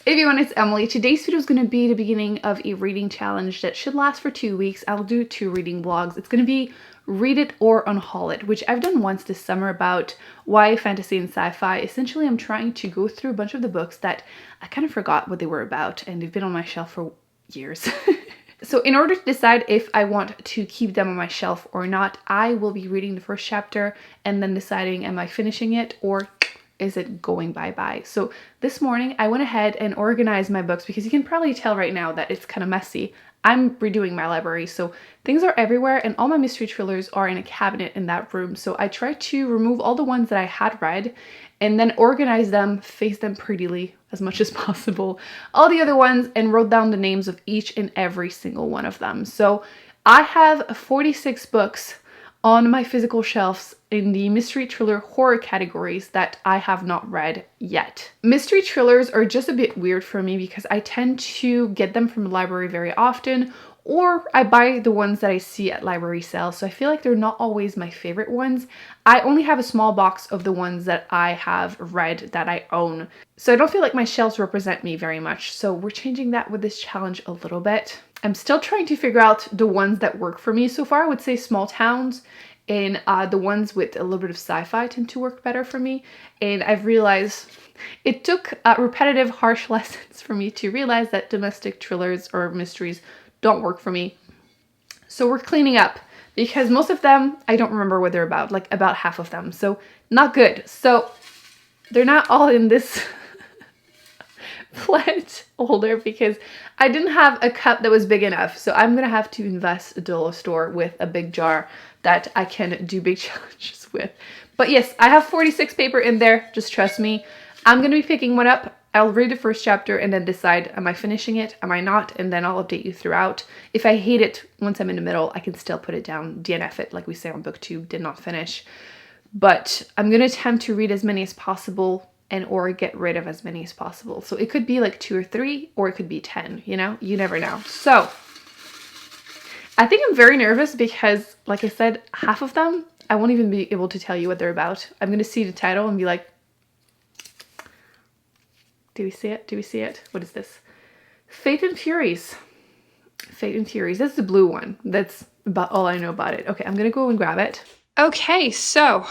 Hey everyone, it's Emily. Today's video is going to be the beginning of a reading challenge that should last for 2 weeks. I'll do 2 reading vlogs. It's going to be read it or unhaul it, which I've done once this summer about YA fantasy and sci-fi. Essentially, I'm trying to go through a bunch of the books that I kind of forgot what they were about, and they've been on my shelf for years. So in order to decide if I want to keep them on my shelf or not, I will be reading the first chapter and then deciding, am I finishing it or is it going bye-bye? So this morning I went ahead and organized my books because you can probably tell right now that it's kind of messy. I'm redoing my library, so things are everywhere and all my mystery thrillers are in a cabinet in that room. So I tried to remove all the ones that I had read and then organize them, face them prettily as much as possible, all the other ones, and wrote down the names of each and every single one of them. So I have 46 books on my physical shelves in the mystery thriller horror categories that I have not read yet. Mystery thrillers are just a bit weird for me because I tend to get them from the library very often, or I buy the ones that I see at library sales, so I feel like they're not always my favorite ones. I only have a small box of the ones that I have read that I own, so I don't feel like my shelves represent me very much, so we're changing that with this challenge a little bit. I'm still trying to figure out the ones that work for me. So far, I would say small towns and the ones with a little bit of sci-fi tend to work better for me. And I've realized it took repetitive, harsh lessons for me to realize that domestic thrillers or mysteries don't work for me. So we're cleaning up because most of them, I don't remember what they're about, like about half of them. So not good. So they're not all in this pledge holder because I didn't have a cup that was big enough. So I'm gonna have to invest a dollar store with a big jar that I can do big challenges with. But yes, I have 46 paper in there. Just trust me. I'm gonna be picking one up. I'll read the first chapter and then decide, am I finishing it? Am I not? And then I'll update you throughout. If I hate it once I'm in the middle, I can still put it down, DNF it, like we say on Booktube, did not finish. But I'm gonna attempt to read as many as possible and or get rid of as many as possible. So it could be like 2 or 3, or it could be 10, you know? You never know. So I think I'm very nervous because, like I said, half of them, I won't even be able to tell you what they're about. I'm gonna see the title and be like, do we see it? Do we see it? What is this? Fate and Furies. Fate and Furies. That's the blue one. That's about all I know about it. Okay, I'm gonna go and grab it. Okay, so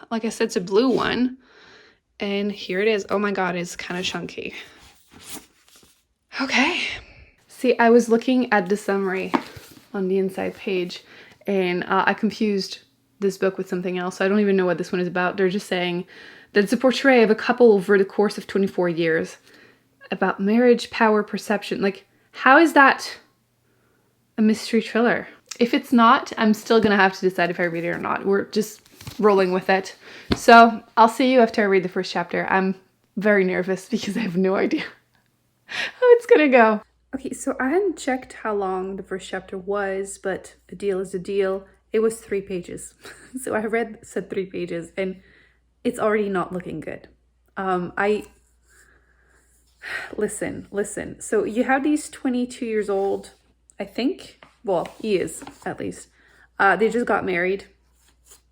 like I said, it's a blue one. And here it is. Oh my god, it's kind of chunky. Okay. See, I was looking at the summary on the inside page and I confused this book with something else. So I don't even know what this one is about. They're just saying that it's a portrait of a couple over the course of 24 years about marriage, power, perception. Like, how is that a mystery thriller? If it's not, I'm still gonna have to decide if I read it or not. We're just rolling with it. So I'll see you after I read the first chapter. I'm very nervous because I have no idea how it's gonna go. Okay, so I hadn't checked how long the first chapter was, but a deal is a deal. It was 3 pages. So I said 3 pages and it's already not looking good. Listen. So you have these 22 years old, I think. Well, he is at least. They just got married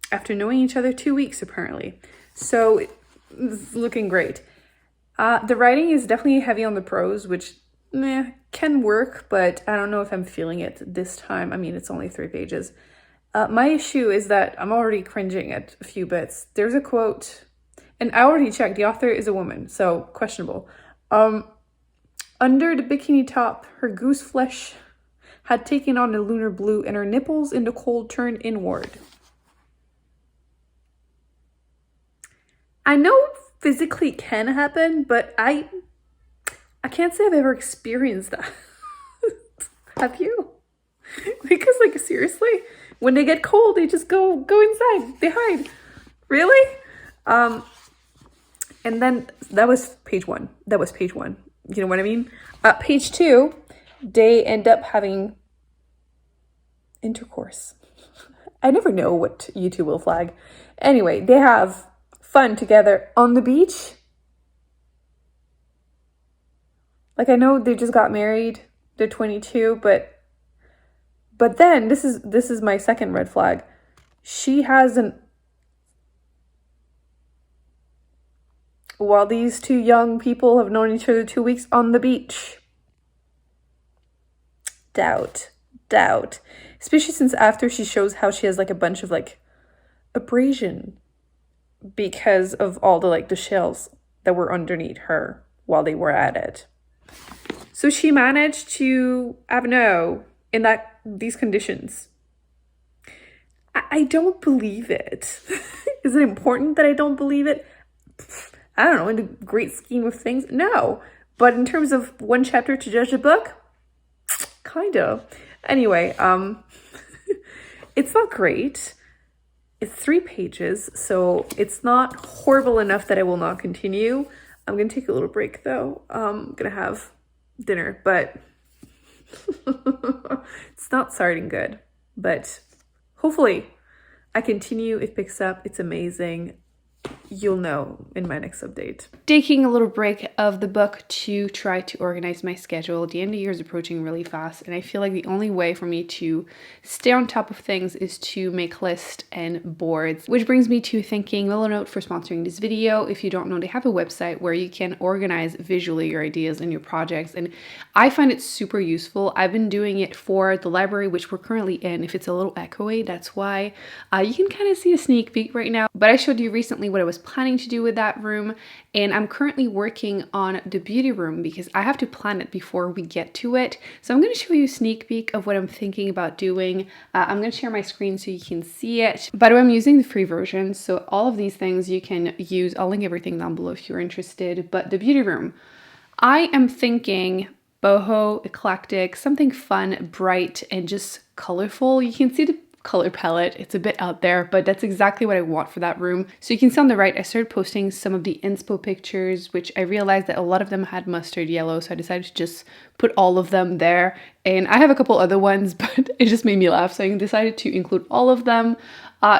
after knowing each other 2 weeks, apparently. So it's looking great. The writing is definitely heavy on the prose, which can work, but I don't know if I'm feeling it this time. I mean, it's only 3 pages. My issue is that I'm already cringing at a few bits. There's a quote, and I already checked. The author is a woman, so questionable. Under the bikini top, her goose flesh had taken on a lunar blue, and her nipples in the cold turned inward. I know physically can happen, but I can't say I've ever experienced that. Have you? Because, like, seriously, when they get cold, they just go inside. They hide. Really? And then that was page 1. That was page 1. You know what I mean? Page 2, they end up having intercourse. I never know what YouTube will flag. Anyway, they have fun together on the beach. Like, I know they just got married. They're 22, but then this is my second red flag. She has while these two young people have known each other 2 weeks on the beach. Doubt. Especially since after she shows how she has like a bunch of like abrasion because of all the like the shells that were underneath her while they were at it. So she managed to know in these conditions. I don't believe it. Is it important that I don't believe it? I don't know, in the great scheme of things, no. But in terms of one chapter to judge a book, kind of. Anyway, it's not great. It's 3 pages, so it's not horrible enough that I will not continue. I'm gonna take a little break though. I'm gonna have dinner, but it's not starting good. But hopefully I continue, it picks up, it's amazing. You'll know in my next update. Taking a little break of the book to try to organize my schedule. The end of the year is approaching really fast, and I feel like the only way for me to stay on top of things is to make lists and boards. Which brings me to thanking Willow Note for sponsoring this video. If you don't know, they have a website where you can organize visually your ideas and your projects, and I find it super useful. I've been doing it for the library, which we're currently in. If it's a little echoey, that's why. You can kind of see a sneak peek right now, but I showed you recently what I was planning to do with that room, and I'm currently working on the beauty room because I have to plan it before we get to it. So I'm going to show you a sneak peek of what I'm thinking about doing. I'm going to share my screen so you can see it. By the way, I'm using the free version, so all of these things you can use. I'll link everything down below if you're interested. But the beauty room, I am thinking boho, eclectic, something fun, bright, and just colorful. You can see the color palette. It's a bit out there, but that's exactly what I want for that room. So you can see on the right, I started posting some of the inspo pictures, which I realized that a lot of them had mustard yellow, so I decided to just put all of them there. And I have a couple other ones, but it just made me laugh, so I decided to include all of them.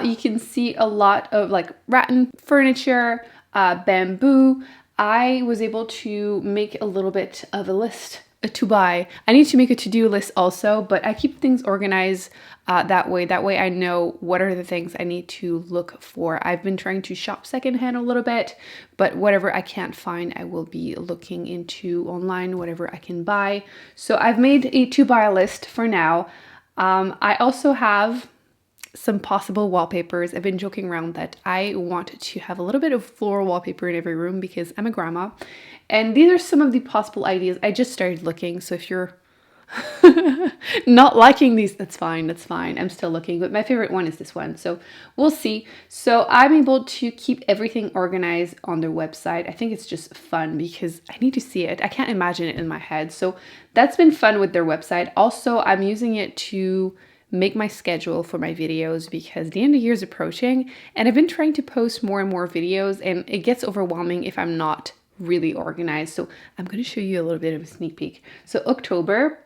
You can see a lot of like rattan furniture, bamboo. I was able to make a little bit of a list to buy. I need to make a to-do list also, but I keep things organized that way. That way I know what are the things I need to look for. I've been trying to shop secondhand a little bit, but whatever I can't find, I will be looking into online, whatever I can buy. So I've made a to-buy list for now. I also have some possible wallpapers. I've been joking around that I want to have a little bit of floral wallpaper in every room because I'm a grandma. And these are some of the possible ideas. I just started looking, so if you're not liking these, that's fine, I'm still looking, but my favorite one is this one, so we'll see. So I'm able to keep everything organized on their website. I think it's just fun because I need to see it. I can't imagine it in my head, so that's been fun with their website. Also, I'm using it to make my schedule for my videos because the end of the year is approaching, and I've been trying to post more and more videos, and it gets overwhelming if I'm not really organized. So I'm going to show you a little bit of a sneak peek. So October,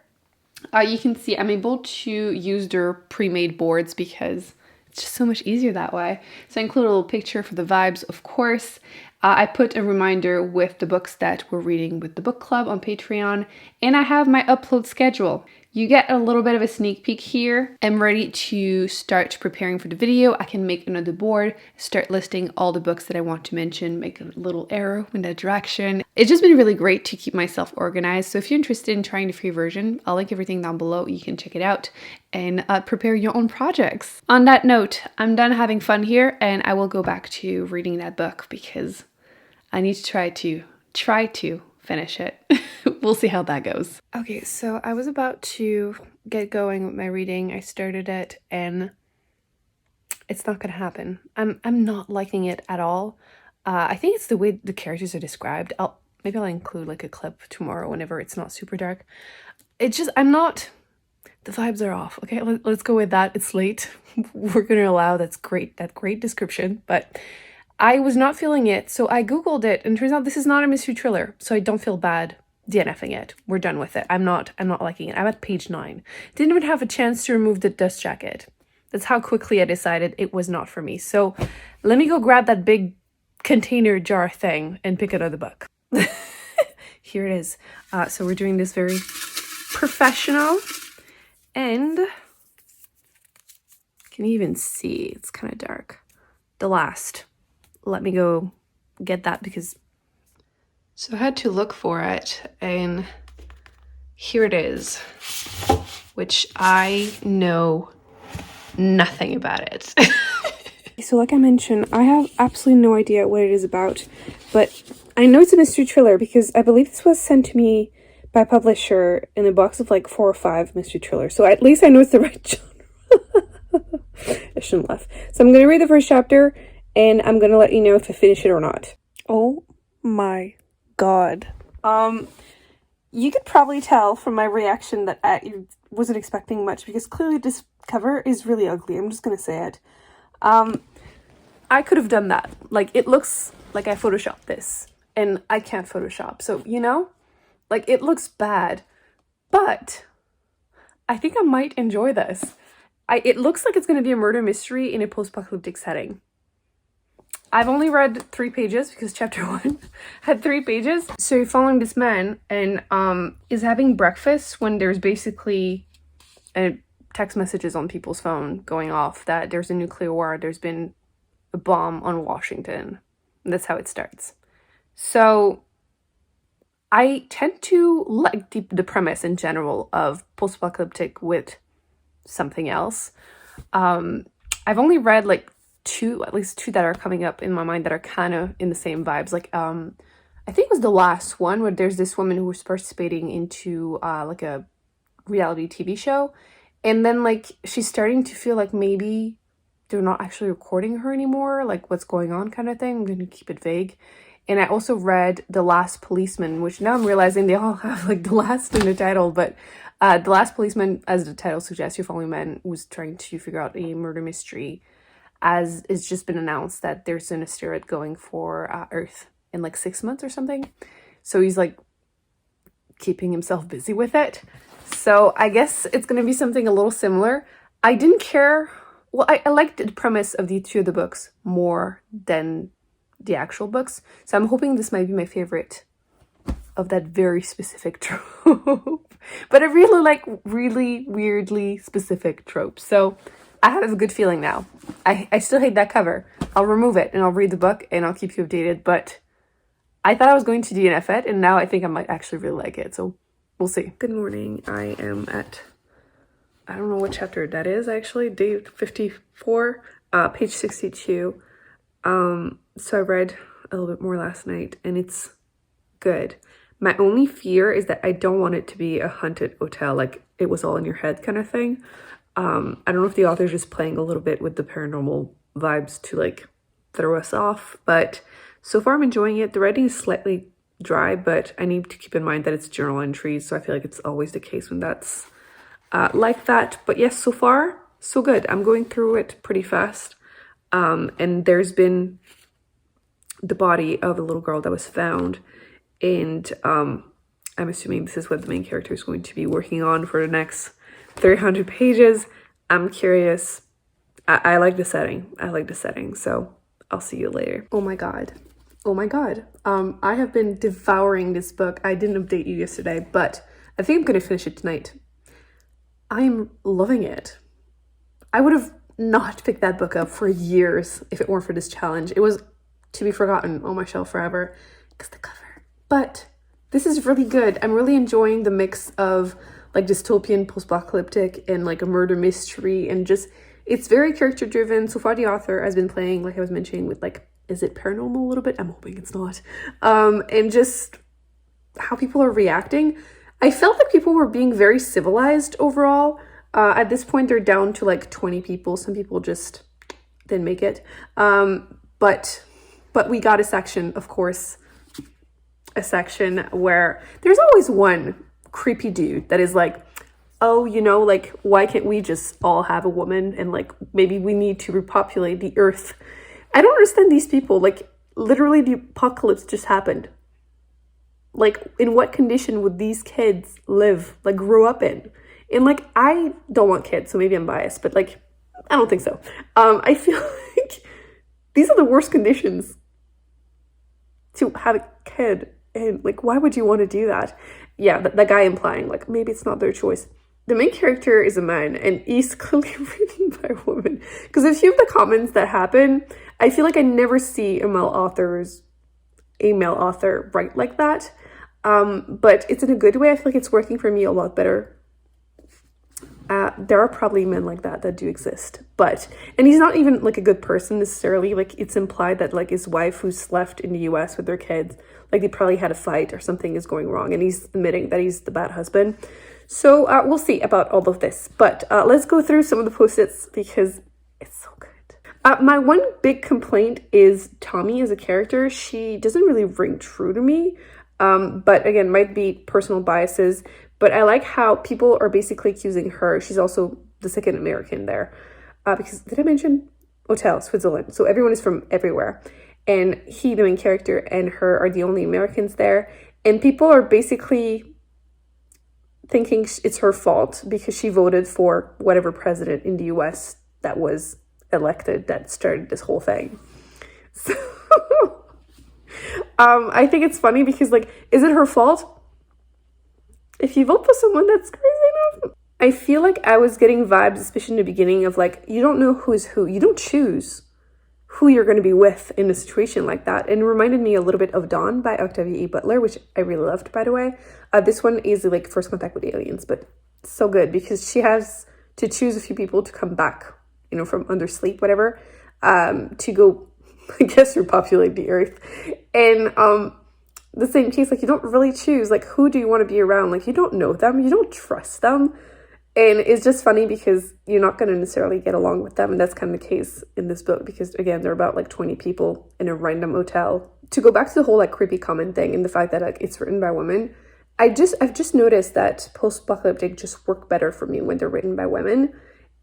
you can see I'm able to use their pre-made boards because it's just so much easier that way. So I include a little picture for the vibes, of course. I put a reminder with the books that we're reading with the book club on Patreon, and I have my upload schedule. You get a little bit of a sneak peek here. I'm ready to start preparing for the video. I can make another board, start listing all the books that I want to mention, make a little arrow in that direction. It's just been really great to keep myself organized. So if you're interested in trying the free version, I'll link everything down below. You can check it out and prepare your own projects. On that note, I'm done having fun here, and I will go back to reading that book because I need to try to finish it. We'll see how that goes. Okay, so I was about to get going with my reading. I started it and it's not gonna happen. I'm not liking it at all. I think it's the way the characters are described. Maybe I'll include like a clip tomorrow whenever it's not super dark. It's just, the vibes are off. Okay, let's go with that. It's late. We're gonna allow that great description, but I was not feeling it, so I googled it, and it turns out this is not a mystery thriller, so I don't feel bad DNFing it. We're done with it. I'm not liking it. I'm at page 9. Didn't even have a chance to remove the dust jacket. That's how quickly I decided it was not for me. So let me go grab that big container jar thing and pick another book. Here it is. So we're doing this very professional, and can you even see? It's kind of dark. The Last. Let me go get that because So I had to look for it, and here it is, which I know nothing about it. So like I mentioned, I have absolutely no idea what it is about, but I know it's a mystery thriller because I believe this was sent to me by a publisher in a box of like 4 or 5 mystery thrillers. So at least I know it's the right genre. I shouldn't laugh. So I'm going to read the first chapter, and I'm going to let you know if I finish it or not. Oh my god. You could probably tell from my reaction that I wasn't expecting much, because clearly this cover is really ugly. I'm just going to say it. I could have done that. Like, it looks like I photoshopped this, and I can't Photoshop. So, you know, like, it looks bad, but I think I might enjoy this. It looks like it's going to be a murder mystery in a post-apocalyptic setting. I've only read 3 pages because chapter 1 had 3 pages. So you're following this man, and is having breakfast when there's basically text messages on people's phone going off that there's a nuclear war, there's been a bomb on Washington. And that's how it starts. So I tend to like the premise in general of post-apocalyptic with something else. I've only read like at least two that are coming up in my mind that are kind of in the same vibes. Like, I think it was the last one where there's this woman who was participating into like a reality TV show. And then like she's starting to feel like maybe they're not actually recording her anymore, like what's going on kind of thing. I'm going to keep it vague. And I also read The Last Policeman, which now I'm realizing they all have like the last in the title, but The Last Policeman, as the title suggests, you're following a man who's trying to figure out a murder mystery, as it's just been announced that there's an asteroid going for Earth in like 6 months or something. So he's like keeping himself busy with it. So I guess it's going to be something a little similar. I didn't care. Well, I liked the premise of the 2 of the books more than the actual books. So I'm hoping this might be my favorite of that very specific trope. But I really like really weirdly specific tropes. So I have a good feeling now. I still hate that cover. I'll remove it and I'll read the book and I'll keep you updated. But I thought I was going to DNF it, and now I think I might actually really like it. So we'll see. Good morning. I am at, I don't know what chapter that is actually, day 54, page 62. So I read a little bit more last night, and it's good. My only fear is that I don't want it to be a haunted hotel, like it was all in your head kind of thing. I don't know if the author's just playing a little bit with the paranormal vibes to like throw us off, but so far I'm enjoying it. The writing is slightly dry, but I need to keep in mind that it's journal entries, so I feel like it's always the case when that's like that. But yes, so far so good. I'm going through it pretty fast, and there's been the body of a little girl that was found, and I'm assuming this is what the main character is going to be working on for the next 300 pages. I'm curious. I like the setting. I like the setting, so I'll see you later. Oh my god. Oh my god. I have been devouring this book. I didn't update you yesterday, but I think I'm going to finish it tonight. I'm loving it. I would have not picked that book up for years if it weren't for this challenge. It was to be forgotten on my shelf forever because the cover. But this is really good. I'm really enjoying the mix of like dystopian, post-apocalyptic, and like a murder mystery, and just it's very character driven. So far the author has been playing, like I was mentioning, with like, is it paranormal a little bit? I'm hoping it's not. And just how people are reacting. I felt like people were being very civilized overall. At this point, they're down to like 20 people. Some people just didn't make it. But we got a section, of course, a section where there's always one creepy dude that is like, oh, you know, like, why can't we just all have a woman, and like maybe we need to repopulate the earth. I don't understand these people. Like, literally the apocalypse just happened. Like, in what condition would these kids live, like grow up in? And like, I don't want kids, so maybe I'm biased, but like, I don't think so. I feel like these are the worst conditions to have a kid, and like, why would you want to do that? Yeah, that guy implying like maybe it's not their choice. The main character is a man, and he's clearly written by a woman. Because a few of the comments that happen, I feel like I never see male authors a male author write like that. But it's in a good way. I feel like it's working for me a lot better. There are probably men like that do exist, and he's not even like a good person necessarily. Like, it's implied that like his wife, who's left in the US with their kids, like they probably had a fight or something is going wrong, and he's admitting that he's the bad husband. So we'll see about all of this, but let's go through some of the post-its because it's so good. My one big complaint is Tommy as a character. She doesn't really ring true to me, but again, might be personal biases. But I like how people are basically accusing her. She's also the second American there. Because, did I mention? Hotel, Switzerland. So everyone is from everywhere. And he, the main character, and her are the only Americans there. And people are basically thinking it's her fault because she voted for whatever president in the US that was elected that started this whole thing. So I think it's funny because, like, is it her fault? If you vote for someone, that's crazy enough. I feel like I was getting vibes, especially in the beginning, of like, you don't know who is who. You don't choose who you're going to be with in a situation like that. And it reminded me a little bit of Dawn by Octavia Butler, which I really loved, by the way. This one is like First Contact with Aliens, but so good because she has to choose a few people to come back, you know, from under sleep, whatever, to go, I guess, repopulate the earth. And the same case, like, you don't really choose, like, who do you want to be around? Like, you don't know them, you don't trust them, and it's just funny because you're not going to necessarily get along with them, and that's kind of the case in this book because, again, there are about, like, 20 people in a random hotel. To go back to the whole, like, creepy comment thing and the fact that, like, it's written by women, I've just noticed that post-apocalyptic just work better for me when they're written by women,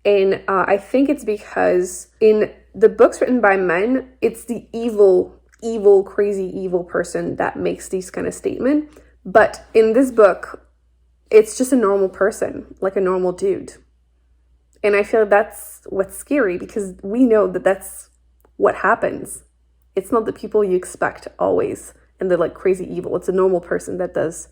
and I think it's because in the books written by men, it's the crazy evil person that makes these kind of statement. But in this book, it's just a normal person, like a normal dude. And I feel that's what's scary because we know that that's what happens. It's not the people you expect always and they're like crazy evil. It's a normal person that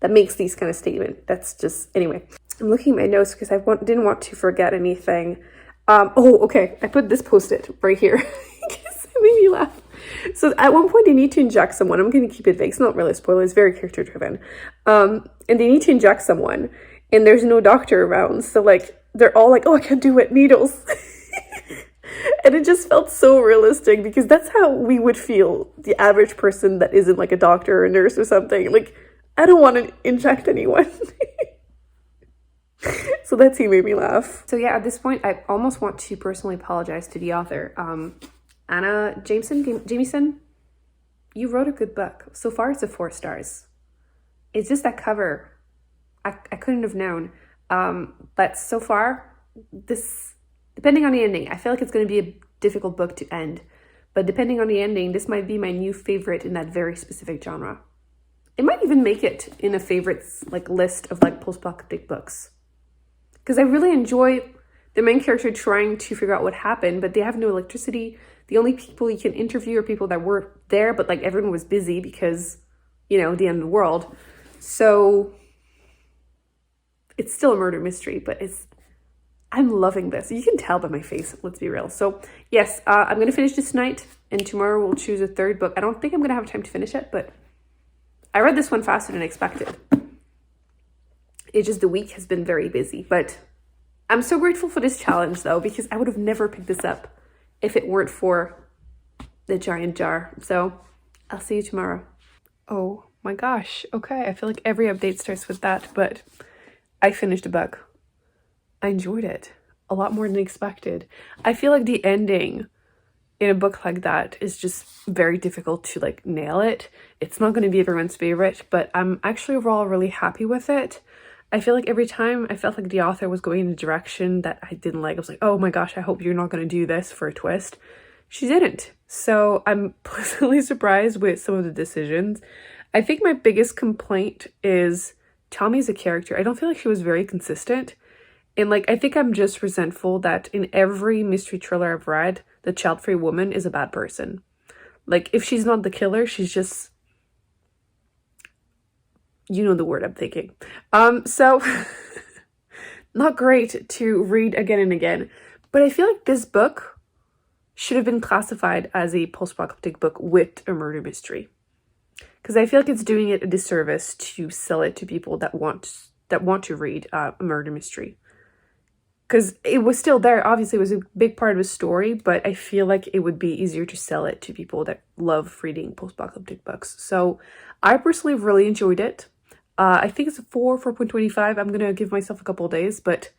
makes these kind of statement. That's just, anyway. I'm looking at my notes because I didn't want to forget anything. Okay. I put this post-it right here because it made me laugh. So at one point they need to inject someone. I'm going to keep it vague. It's not really a spoiler. It's very character driven. And they need to inject someone and there's no doctor around. So like, they're all like, oh, I can't do it. Needles. And it just felt so realistic because that's how we would feel, the average person that isn't like a doctor or a nurse or something. Like, I don't want to inject anyone. So that's who made me laugh. So yeah, at this point, I almost want to personally apologize to the author. Anna Jameson, you wrote a good book. So far, it's a 4 stars. It's just that cover. I couldn't have known. But so far, this, depending on the ending, I feel like it's going to be a difficult book to end. But depending on the ending, this might be my new favorite in that very specific genre. It might even make it in a favorites like list of like post-apocalyptic books. Because I really enjoy the main character trying to figure out what happened, but they have no electricity. The only people you can interview are people that were there, but like everyone was busy because, you know, the end of the world. So it's still a murder mystery, but I'm loving this. You can tell by my face, let's be real. So yes, I'm going to finish this tonight, and tomorrow we'll choose a third book. I don't think I'm going to have time to finish it, but I read this one faster than expected. It's just the week has been very busy, but I'm so grateful for this challenge though, because I would have never picked this up if it weren't for the giant jar. So I'll see you tomorrow. Oh my gosh. Okay. I feel like every update starts with that, but I finished a book. I enjoyed it a lot more than expected. I feel like the ending in a book like that is just very difficult to like nail it. It's not going to be everyone's favorite, but I'm actually overall really happy with it. I feel like every time I felt like the author was going in a direction that I didn't like, I was like, oh my gosh, I hope you're not going to do this for a twist. She didn't. So I'm pleasantly surprised with some of the decisions. I think my biggest complaint is Tommy as a character. I don't feel like she was very consistent. And like, I think I'm just resentful that in every mystery thriller I've read, the child-free woman is a bad person. Like, if she's not the killer, she's just... You know the word I'm thinking. So not great to read again and again, but I feel like this book should have been classified as a post-apocalyptic book with a murder mystery. because I feel like it's doing it a disservice to sell it to people that want to read a murder mystery. Because it was still there. Obviously, it was a big part of the story, but I feel like it would be easier to sell it to people that love reading post-apocalyptic books. So I personally really enjoyed it. I think it's a 4.25. I'm going to give myself a couple of days, but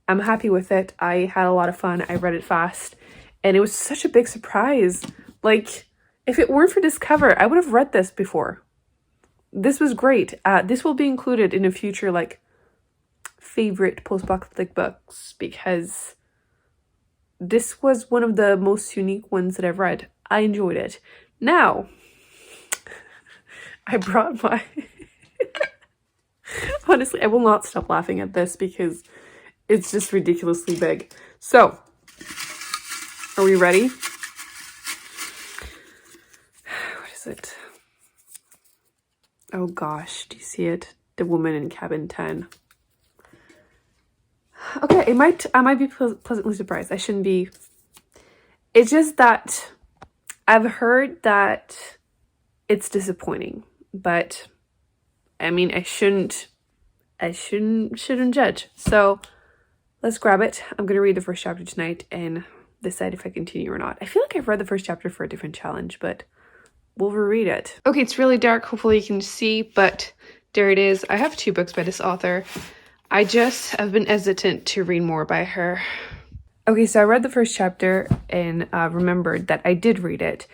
I'm happy with it. I had a lot of fun. I read it fast, and it was such a big surprise. Like, if it weren't for this cover, I would have read this before. This was great. This will be included in a future, like, favorite post-apocalyptic books, because this was one of the most unique ones that I've read. I enjoyed it. Now, I brought my... Honestly, I will not stop laughing at this because it's just ridiculously big. So, are we ready? What is it? Oh gosh, do you see it? The Woman in Cabin 10. Okay, I might be pleasantly surprised. I shouldn't be. It's just that I've heard that it's disappointing, but I mean, I shouldn't judge. So let's grab it. I'm gonna read the first chapter tonight and decide if I continue or not. I feel like I've read the first chapter for a different challenge, but we'll reread it. Okay, it's really dark. Hopefully you can see, but there it is. I have 2 books by this author. I just have been hesitant to read more by her. Okay, so I read the first chapter and remembered that I did read it.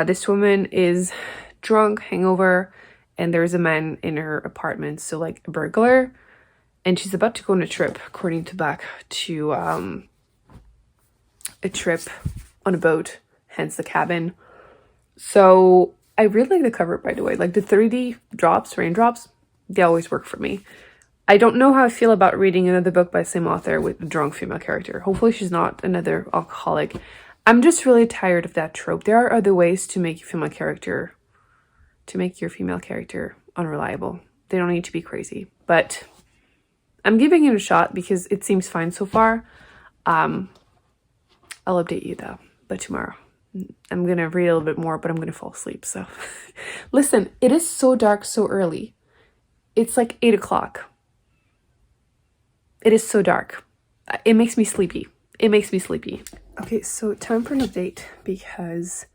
This woman is drunk, hangover, and there's a man in her apartment, so like a burglar, and she's about to go on a trip, according to back to a trip on a boat, hence the cabin. So I really like the cover, by the way. Like the 3D raindrops, they always work for me. I don't know how I feel about reading another book by the same author with a drunk female character. Hopefully she's not another alcoholic. I'm just really tired of that trope. There are other ways to make your female character unreliable. They don't need to be crazy. But I'm giving it a shot because it seems fine so far. I'll update you though, but tomorrow. I'm gonna read a little bit more, but I'm gonna fall asleep, so. Listen, it is so dark so early. It's like 8 o'clock. It is so dark. It makes me sleepy. Okay, so time for an update because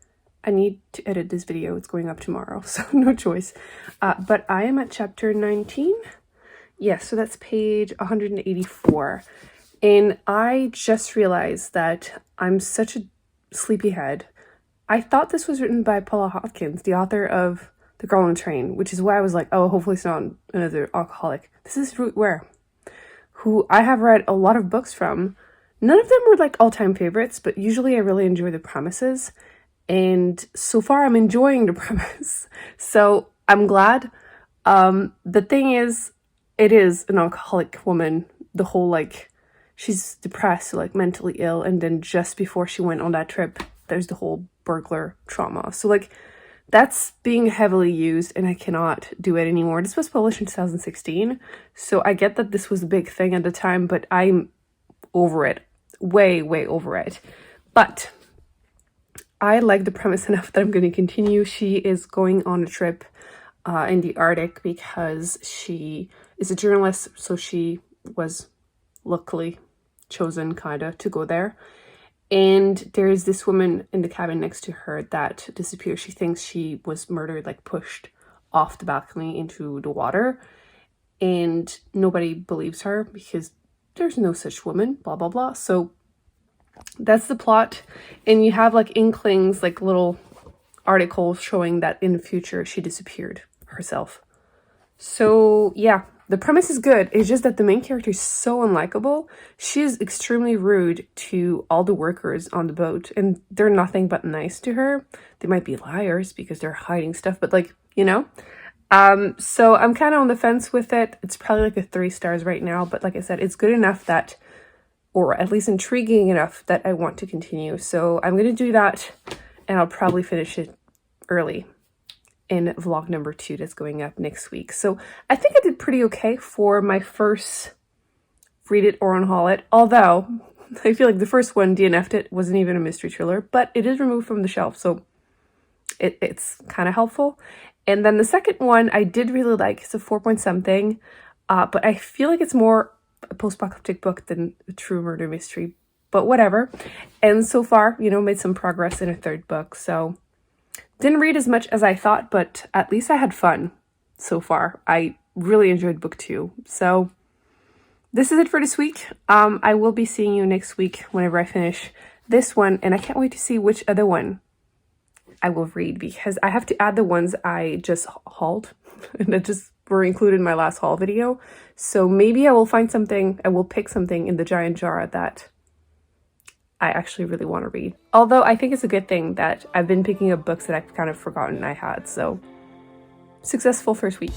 I need to edit this video. It's going up tomorrow, so no choice. But I am at chapter 19. Yes, so that's page 184. And I just realized that I'm such a sleepyhead. I thought this was written by Paula Hawkins, the author of The Girl on the Train, which is why I was like, oh, hopefully it's not another alcoholic. This is Ruth Ware, who I have read a lot of books from. None of them were like all-time favorites, but usually I really enjoy the premises. And so far I'm enjoying the premise. So I'm glad. The thing is, it is an alcoholic woman. The whole like, she's depressed, like mentally ill. And then just before she went on that trip, there's the whole burglar trauma. So like, that's being heavily used and I cannot do it anymore. This was published in 2016. So I get that this was a big thing at the time, but I'm over it. Way over it. But I like the premise enough that I'm going to continue. She is going on a trip in the Arctic because she is a journalist. So she was luckily chosen kind of to go there. And there is this woman in the cabin next to her that disappears. She thinks she was murdered, like pushed off the balcony into the water. And nobody believes her because there's no such woman, blah, blah, blah. So that's the plot. And you have like inklings, like little articles showing that in the future she disappeared herself. So yeah, the premise is good. It's just that the main character is so unlikable. She is extremely rude to all the workers on the boat, and they're nothing but nice to her. They might be liars because they're hiding stuff, but like, you know. So I'm kind of on the fence with it. It's probably like a 3 stars right now, but like I said, it's good enough that, or at least intriguing enough that I want to continue. So I'm going to do that, and I'll probably finish it early in vlog number 2 that's going up next week. So I think I did pretty okay for my first read it or unhaul it, although I feel like the first one DNF'd it, wasn't even a mystery thriller, but it is removed from the shelf, so it's kind of helpful. And then the second one I did really like. It's a 4 point something, but I feel like it's more a post-apocalyptic book than a true murder mystery, but whatever. And so far, you know, made some progress in a third book. So didn't read as much as I thought, but at least I had fun so far. I really enjoyed book 2. So this is it for this week. I will be seeing you next week whenever I finish this one, and I can't wait to see which other one I will read, because I have to add the ones I just hauled and that just were included in my last haul video. So maybe I will find something, I will pick something in the giant jar that I actually really want to read. Although I think it's a good thing that I've been picking up books that I've kind of forgotten I had. So successful first week.